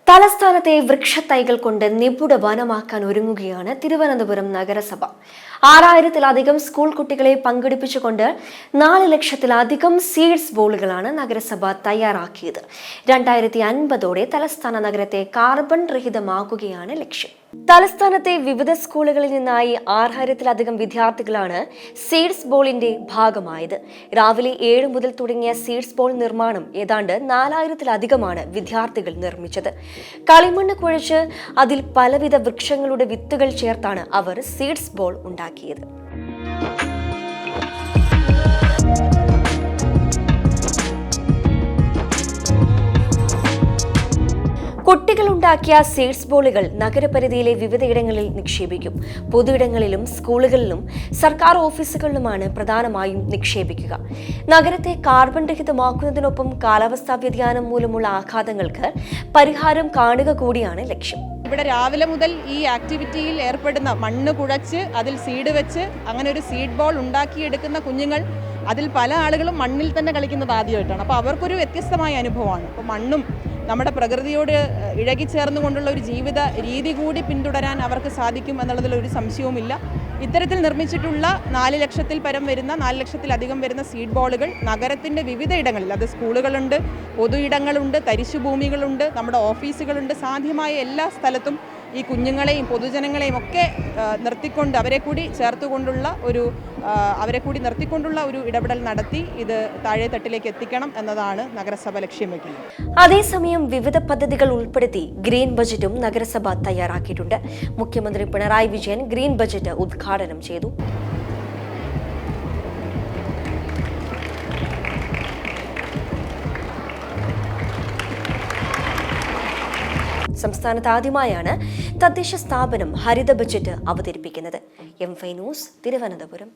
തലസ്ഥാനത്തെ വൃക്ഷത്തൈകൾ കൊണ്ട് നിപുണ വനമാക്കാൻ ഒരുങ്ങുകയാണ് തിരുവനന്തപുരം നഗരസഭ. 6000-ത്തിലധികം സ്കൂൾ കുട്ടികളെ പങ്കെടുപ്പിച്ചുകൊണ്ട് 4 ലക്ഷത്തിലധികം സീഡ്സ് ബോളുകളാണ് നഗരസഭ തയ്യാറാക്കിയത്. 2050ഓടെ തലസ്ഥാന നഗരത്തെ കാർബൺ രഹിതമാക്കുകയാണ് ലക്ഷ്യം. തലസ്ഥാനത്തെ വിവിധ സ്കൂളുകളിൽ നിന്നായി 6000-ത്തിലധികം വിദ്യാർത്ഥികളാണ് സീഡ്സ് ബോളിന്റെ ഭാഗമായത്. രാവിലെ 7 മുതൽ തുടങ്ങിയ സീഡ്സ് ബോൾ നിർമ്മാണം ഏതാണ്ട് 4000-ത്തിലധികമാണ് വിദ്യാർത്ഥികൾ നിർമ്മിച്ചത്. കളിമണ്ണ് കുഴച്ച് അതിൽ പലവിധ വൃക്ഷങ്ങളുടെ വിത്തുകൾ ചേർത്താണ് അവർ സീഡ്സ് ബോൾ ഉണ്ടാക്കിയത്. കുട്ടികളുണ്ടാക്കിയ സീഡ്സ് ബോളുകൾ നഗരപരിധിയിലെ വിവിധയിടങ്ങളിൽ നിക്ഷേപിക്കും. പൊതുയിടങ്ങളിലും സ്കൂളുകളിലും സർക്കാർ ഓഫീസുകളിലുമാണ് പ്രധാനമായും നിക്ഷേപിക്കുക. നഗരത്തെ കാർബൺ രഹിതമാക്കുന്നതിനൊപ്പം കാലാവസ്ഥാ വ്യതിയാനം മൂലമുള്ള ആഘാതങ്ങൾക്ക് പരിഹാരം കാണുക കൂടിയാണ് ലക്ഷ്യം. ഇവിടെ രാവിലെ മുതൽ ഈ ആക്ടിവിറ്റിയിൽ ഏർപ്പെടുന്ന മണ്ണ് കുഴച്ച് അതിൽ സീഡ് വെച്ച് അങ്ങനെ ഒരു സീഡ് ബോൾ ഉണ്ടാക്കിയെടുക്കുന്ന കുഞ്ഞുങ്ങൾ, അതിൽ പല ആളുകളും മണ്ണിൽ തന്നെ കളിക്കുന്നത് ആദ്യമായിട്ടാണ്. അപ്പോൾ അവർക്കൊരു വ്യത്യസ്തമായ അനുഭവമാണ്. അപ്പോൾ മണ്ണും നമ്മുടെ പ്രകൃതിയോട് ഇഴകിച്ചേർന്നുകൊണ്ടുള്ള ഒരു ജീവിത രീതി കൂടി പിന്തുടരാൻ അവർക്ക് സാധിക്കും എന്നുള്ളതിൽ ഒരു സംശയവുമില്ല. ഇത്തരത്തിൽ നിർമ്മിച്ചിട്ടുള്ള 4 ലക്ഷത്തിലധികം വരുന്ന സീഡ് ബോളുകൾ നഗരത്തിൻ്റെ വിവിധ ഇടങ്ങളിൽ, അത് സ്കൂളുകളുണ്ട്, പൊതുയിടങ്ങളുണ്ട്, തരിശുഭൂമികളുണ്ട്, നമ്മുടെ ഓഫീസുകളുണ്ട്, സാധ്യമായ എല്ലാ സ്ഥലത്തും ഈ കുഞ്ഞുങ്ങളെയും പൊതുജനങ്ങളെയും ഒക്കെ അവരെ കൂടി നിർത്തിക്കൊണ്ടുള്ള ഒരു ഇടപെടൽ നടത്തി ഇത് താഴെ തട്ടിലേക്ക് എത്തിക്കണം എന്നതാണ് നഗരസഭ ലക്ഷ്യം വയ്ക്കുന്നത്. അതേസമയം വിവിധ പദ്ധതികൾ ഉൾപ്പെടുത്തി ഗ്രീൻ ബജറ്റും നഗരസഭ തയ്യാറാക്കിയിട്ടുണ്ട്. മുഖ്യമന്ത്രി പിണറായി വിജയൻ ഗ്രീൻ ബജറ്റ് ഉദ്ഘാടനം ചെയ്തു. സംസ്ഥാനത്ത് ആദ്യമായാണ് തദ്ദേശ സ്ഥാപനം ഹരിത ബജറ്റ് അവതരിപ്പിക്കുന്നത്. എം5 ന്യൂസ്, തിരുവനന്തപുരം.